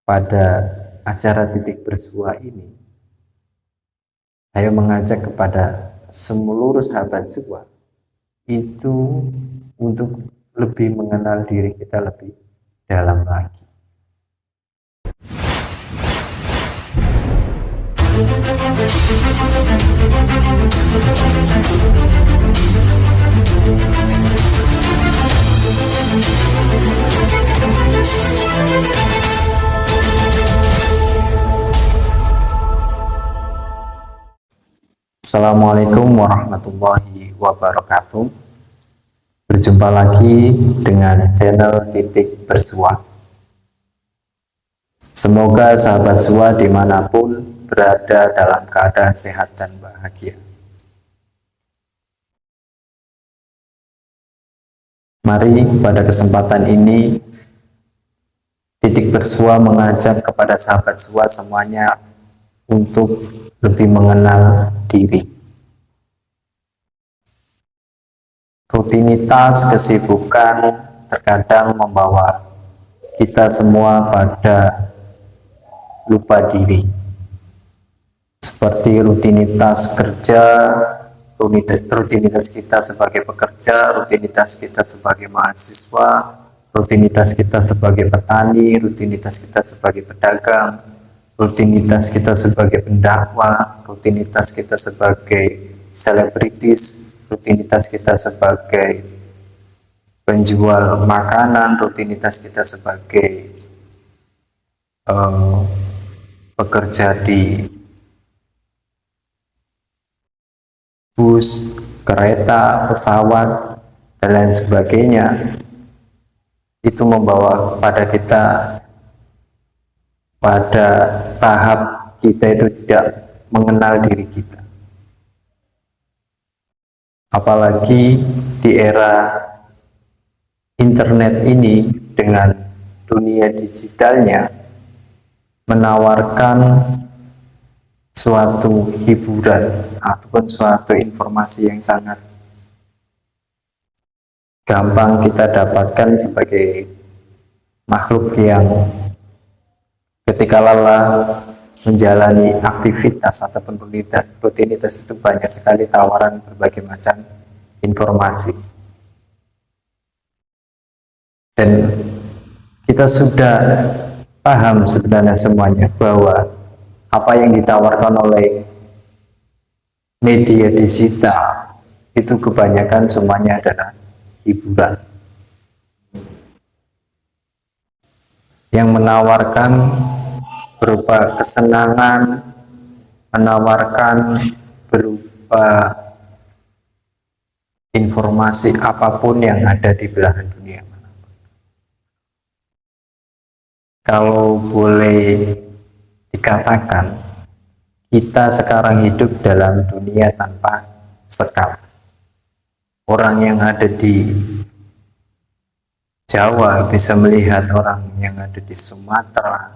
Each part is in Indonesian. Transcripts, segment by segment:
pada acara titik bersua ini, saya mengajak kepada seluruh sahabat sua itu untuk lebih mengenal diri kita lebih dalam lagi. Assalamualaikum warahmatullahi wabarakatuh. Berjumpa lagi dengan channel Titik Bersua. Semoga sahabat sua dimanapun berada dalam keadaan sehat dan bahagia. Mari pada kesempatan ini Titik Bersua mengajak kepada sahabat sua semuanya untuk lebih mengenal diri. Rutinitas kesibukan terkadang membawa kita semua pada lupa diri. Seperti rutinitas kerja, rutinitas kita sebagai pekerja, rutinitas kita sebagai mahasiswa, rutinitas kita sebagai petani, rutinitas kita sebagai pedagang, rutinitas kita sebagai pendakwah, rutinitas kita sebagai selebritis, rutinitas kita sebagai penjual makanan, rutinitas kita sebagai pekerja di bus, kereta, pesawat, dan lain sebagainya. Itu membawa pada kita pada tahap kita itu tidak mengenal diri kita. Apalagi di era internet ini dengan dunia digitalnya menawarkan suatu hiburan ataupun suatu informasi yang sangat gampang kita dapatkan sebagai makhluk yang ketika lelah menjalani aktivitas ataupun rutinitas itu banyak sekali tawaran berbagai macam informasi. Dan kita sudah paham sebenarnya semuanya bahwa apa yang ditawarkan oleh media digital itu kebanyakan semuanya adalah hiburan. Yang menawarkan berupa kesenangan, menawarkan berupa informasi apapun yang ada di belahan dunia. Kalau boleh dikatakan, kita sekarang hidup dalam dunia tanpa sekat. Orang yang ada di Jawa bisa melihat orang yang ada di Sumatera,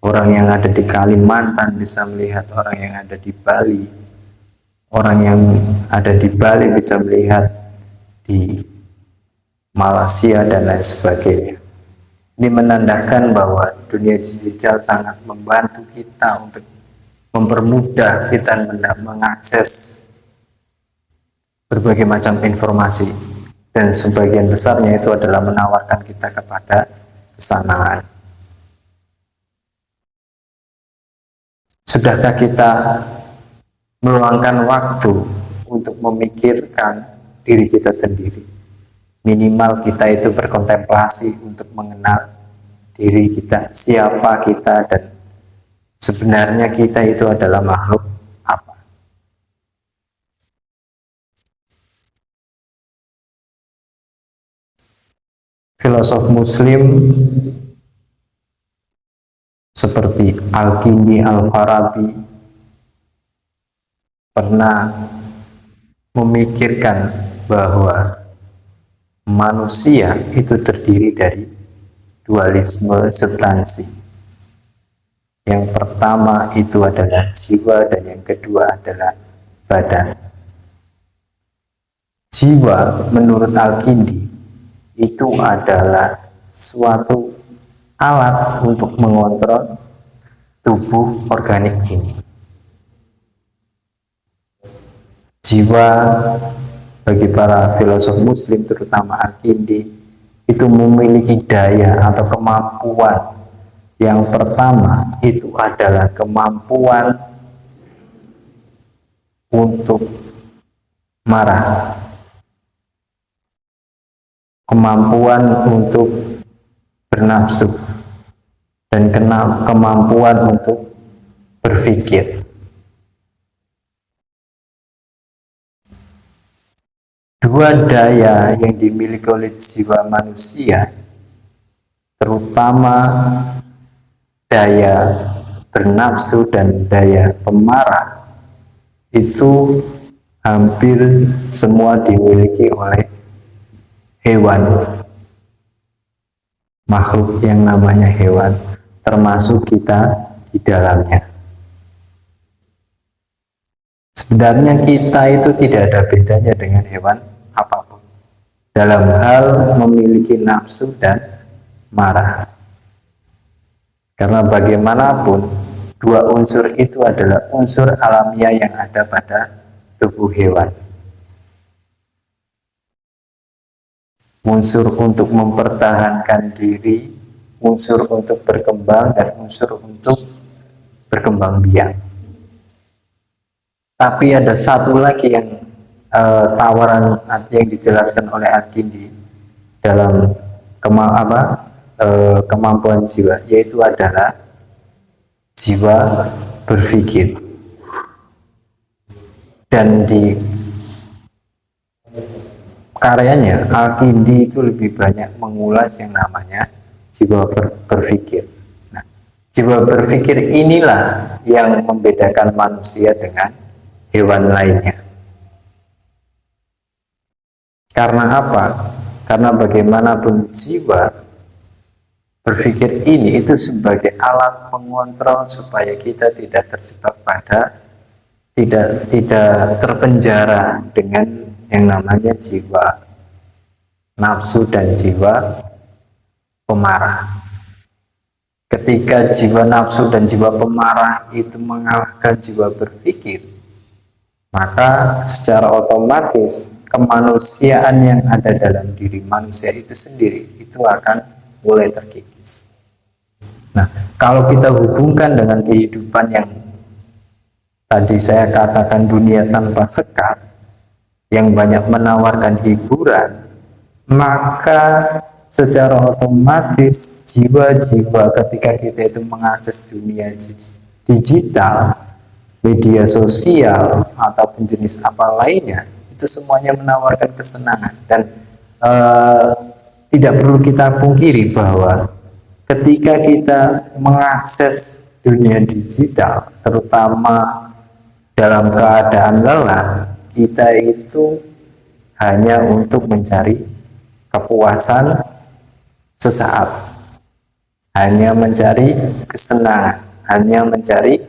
orang yang ada di Kalimantan bisa melihat orang yang ada di Bali, orang yang ada di Bali bisa melihat di Malaysia dan lain sebagainya. Ini menandakan bahwa dunia digital sangat membantu kita untuk mempermudah kita mengakses berbagai macam informasi, dan sebagian besarnya itu adalah menawarkan kita kepada kesanaan. Sudahkah kita meluangkan waktu untuk memikirkan diri kita sendiri? Minimal kita itu berkontemplasi untuk mengenal diri kita, siapa kita, dan sebenarnya kita itu adalah makhluk apa. Filosof Muslim seperti Al-Kindi, Al-Farabi pernah memikirkan bahwa manusia itu terdiri dari dualisme substansi. Yang pertama itu adalah jiwa dan yang kedua adalah badan. Jiwa menurut Al-Kindi itu adalah suatu alat untuk mengontrol tubuh organik ini. Jiwa bagi para filosof muslim terutama Al-Kindi itu memiliki daya atau kemampuan. Yang pertama itu adalah kemampuan untuk marah, kemampuan untuk bernafsu, dan kemampuan untuk berpikir. Dua daya yang dimiliki oleh jiwa manusia, terutama daya bernafsu dan daya pemarah, itu hampir semua dimiliki oleh hewan, makhluk yang namanya hewan, termasuk kita di dalamnya. Sebenarnya kita itu tidak ada bedanya dengan hewan apapun dalam hal memiliki nafsu dan marah. Karena bagaimanapun dua unsur itu adalah unsur alamiah yang ada pada tubuh hewan. Unsur untuk mempertahankan diri, unsur untuk berkembang, dan unsur untuk berkembang biak. Tapi ada satu lagi yang tawaran yang dijelaskan oleh Al-Kindi dalam kemampuan jiwa, yaitu adalah jiwa berpikir. Dan di karyanya Al-Kindi itu lebih banyak mengulas yang namanya jiwa berpikir. Nah, jiwa berpikir inilah yang membedakan manusia dengan hewan lainnya. Karena apa? Karena bagaimanapun jiwa berpikir ini itu sebagai alat pengontrol supaya kita tidak terjebak pada tidak terpenjara dengan yang namanya jiwa nafsu dan jiwa pemarah. Ketika jiwa nafsu dan jiwa pemarah itu mengalahkan jiwa berpikir, maka secara otomatis kemanusiaan yang ada dalam diri manusia itu sendiri itu akan mulai terkikis. Nah, kalau kita hubungkan dengan kehidupan yang tadi saya katakan dunia tanpa sekat, yang banyak menawarkan hiburan, maka secara otomatis jiwa-jiwa ketika kita itu mengakses dunia digital, media sosial, ataupun jenis apa lainnya, itu semuanya menawarkan kesenangan. Dan tidak perlu kita pungkiri bahwa ketika kita mengakses dunia digital, terutama dalam keadaan lelah, kita itu hanya untuk mencari kepuasan sesaat, hanya mencari kesenangan, hanya mencari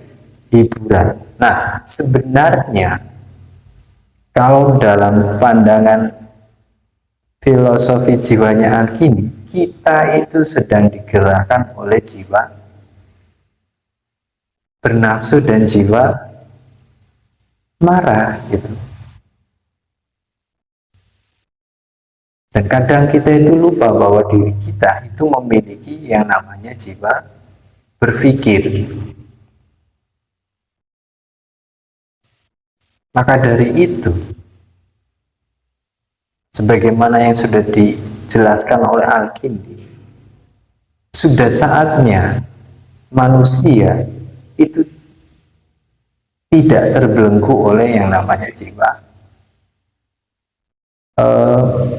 hiburan. Nah, sebenarnya kalau dalam pandangan filosofi jiwanya Al-Kindi, kita itu sedang digerakkan oleh jiwa bernafsu dan jiwa marah gitu. Dan kadang kita itu lupa bahwa diri kita itu memiliki yang namanya jiwa berpikir. Maka dari itu, sebagaimana yang sudah dijelaskan oleh Al-Kindi, sudah saatnya manusia itu tidak terbelenggu oleh yang namanya jiwa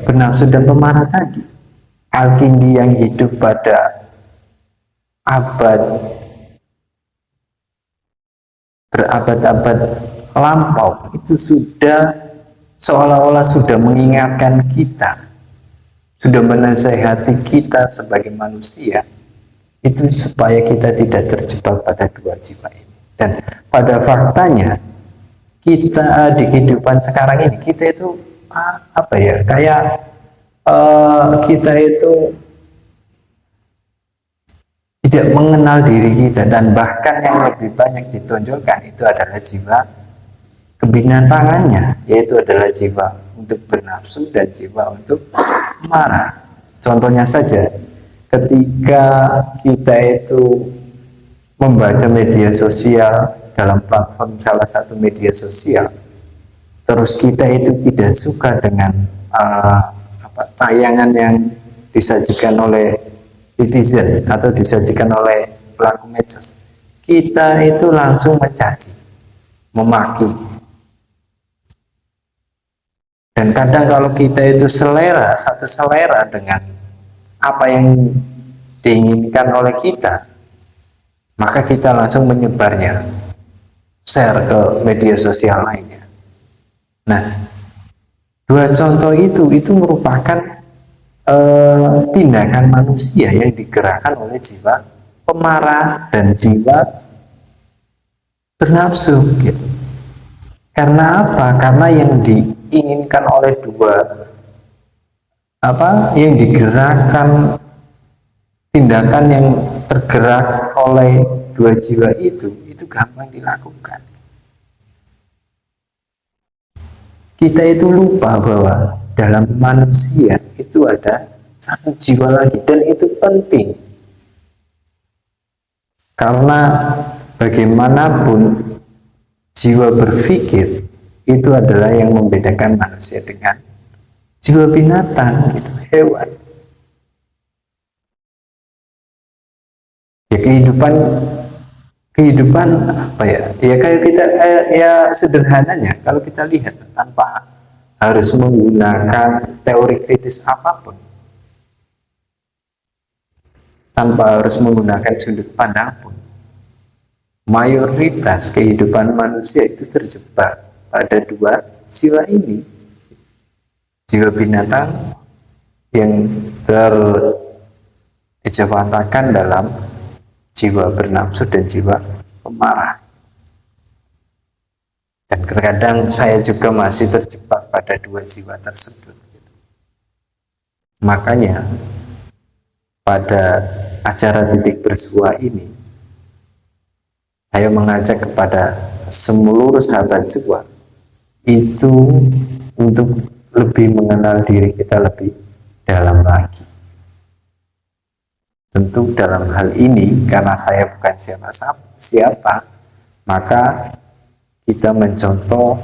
bernafsu dan pemarah tadi. Al-Kindi yang hidup pada berabad-abad lampau itu sudah seolah-olah sudah mengingatkan kita, sudah menasehati kita sebagai manusia itu supaya kita tidak terjebak pada dua jiwa ini. Dan pada faktanya kita di kehidupan sekarang ini, kita itu kayak kita itu tidak mengenal diri kita, dan bahkan yang lebih banyak ditonjolkan itu adalah jiwa kebinatangannya, yaitu adalah jiwa untuk bernafsu dan jiwa untuk marah. Contohnya saja, ketika kita itu membaca media sosial dalam platform salah satu media sosial, terus kita itu tidak suka dengan tayangan yang disajikan oleh netizen atau disajikan oleh pelaku medsos, kita itu langsung mencaci, memaki. Dan kadang kalau kita itu satu selera dengan apa yang diinginkan oleh kita, maka kita langsung menyebarnya, share ke media sosial lainnya. Nah, dua contoh itu merupakan tindakan manusia yang digerakkan oleh jiwa pemarah dan jiwa bernafsu, gitu. Karena apa? Karena yang diinginkan oleh yang digerakkan, tindakan yang tergerak oleh dua jiwa itu gampang dilakukan. Kita itu lupa bahwa dalam manusia itu ada satu jiwa lagi, dan itu penting, karena bagaimanapun jiwa berpikir itu adalah yang membedakan manusia dengan jiwa binatang, gitu, hewan. Ya kehidupan apa ya? Ya kayak kita ya sederhananya kalau kita lihat tanpa harus menggunakan teori kritis apapun, tanpa harus menggunakan sudut pandang pun, mayoritas kehidupan manusia itu terjebak pada dua jiwa ini, jiwa binatang yang terjebakkan dalam jiwa bernafsu dan jiwa pemarah. Dan kadang saya juga masih terjebak pada dua jiwa tersebut, gitu. Makanya pada acara Titik Bersua ini saya mengajak kepada seluruh sahabat Sua itu untuk lebih mengenal diri kita lebih dalam lagi. Tentu dalam hal ini karena saya bukan siapa, maka kita mencontoh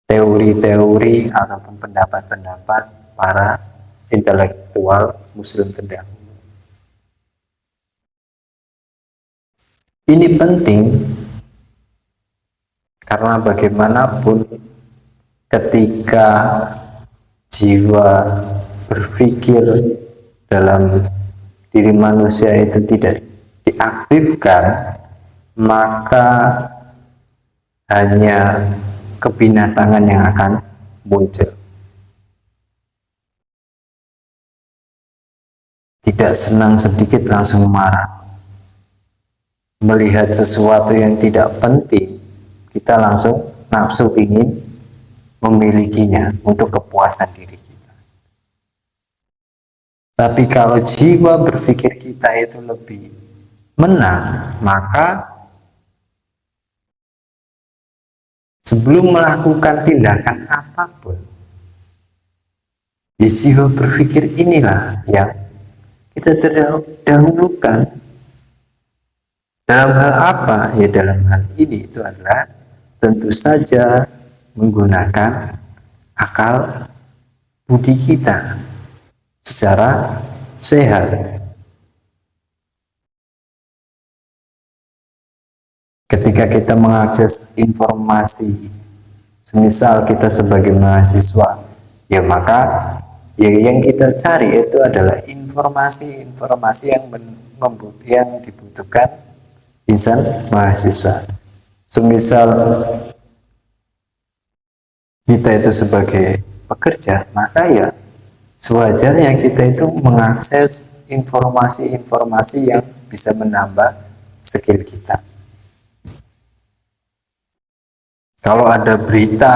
teori-teori ataupun pendapat-pendapat para intelektual Muslim terdahulu. Ini penting karena bagaimanapun ketika jiwa berpikir dalam diri manusia itu tidak diaktifkan, maka hanya kebinatangan yang akan muncul. Tidak senang sedikit langsung marah. Melihat sesuatu yang tidak penting, kita langsung nafsu ingin memilikinya untuk kepuasan diri kita. Tapi kalau jiwa berpikir kita itu lebih menang, maka sebelum melakukan tindakan apapun, ya jiwa berpikir inilah yang kita terdahulukan. Dalam hal apa? Ya dalam hal ini itu adalah tentu saja menggunakan akal budi kita secara sehat. Ketika kita mengakses informasi, semisal kita sebagai mahasiswa, ya maka ya yang kita cari itu adalah informasi-informasi yang dibutuhkan insan mahasiswa. Semisal kita itu sebagai pekerja, maka ya sewajarnya kita itu mengakses informasi-informasi yang bisa menambah skill kita. Kalau ada berita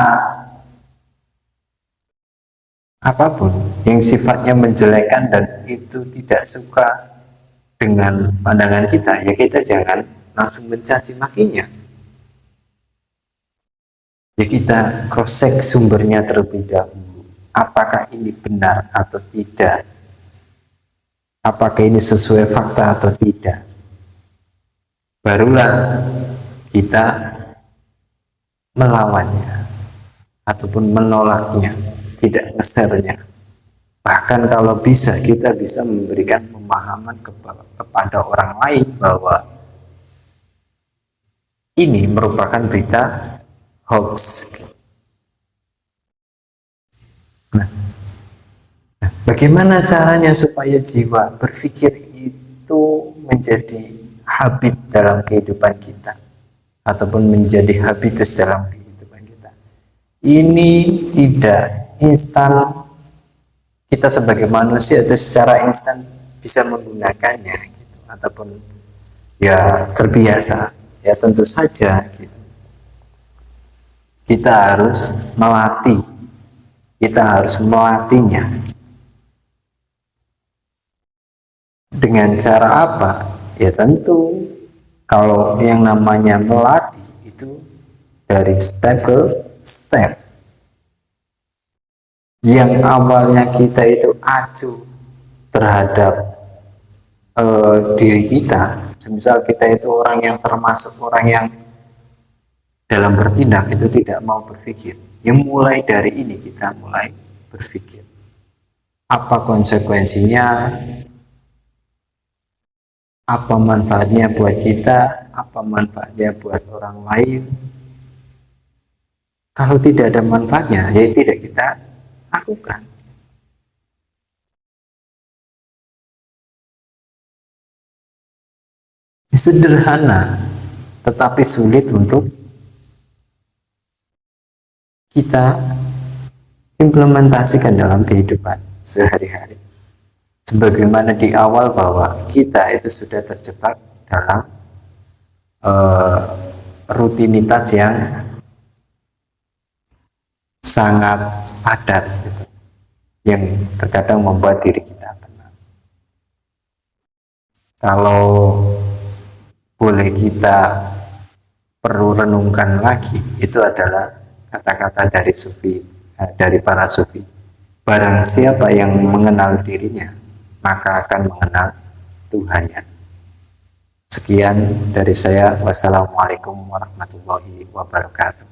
apapun yang sifatnya menjelekkan dan itu tidak suka dengan pandangan kita, ya kita jangan langsung mencaci makinya. Ya kita cross check sumbernya terlebih dahulu. Apakah ini benar atau tidak? Apakah ini sesuai fakta atau tidak? Barulah kita melawannya ataupun menolaknya, tidak nge-share-nya. Bahkan kalau bisa, kita bisa memberikan pemahaman kepada orang lain bahwa ini merupakan berita hoax. Nah, bagaimana caranya supaya jiwa berpikir itu menjadi habit dalam kehidupan kita ataupun menjadi habitus dalam kehidupan kita? Ini tidak instan, kita sebagai manusia itu secara instan bisa menggunakannya gitu, ataupun ya terbiasa, ya tentu saja gitu. Kita harus melatihnya. Dengan cara apa? Ya tentu kalau yang namanya melatih itu dari step ke step. Yang awalnya kita itu acuh terhadap diri kita, misal kita itu orang yang termasuk orang yang dalam bertindak itu tidak mau berpikir, yang mulai dari ini kita mulai berpikir apa konsekuensinya, apa manfaatnya buat kita, apa manfaatnya buat orang lain. Kalau tidak ada manfaatnya, ya tidak kita lakukan. Sederhana, tetapi sulit untuk kita implementasikan dalam kehidupan sehari-hari. Sebagaimana di awal bahwa kita itu sudah terjebak dalam rutinitas yang sangat padat gitu, yang terkadang membuat diri kita tenang. Kalau boleh kita perlu renungkan lagi, itu adalah kata-kata dari sufi, dari para sufi. Barang siapa yang mengenal dirinya, maka akan mengenal Tuhannya. Sekian dari saya. Wassalamualaikum warahmatullahi wabarakatuh.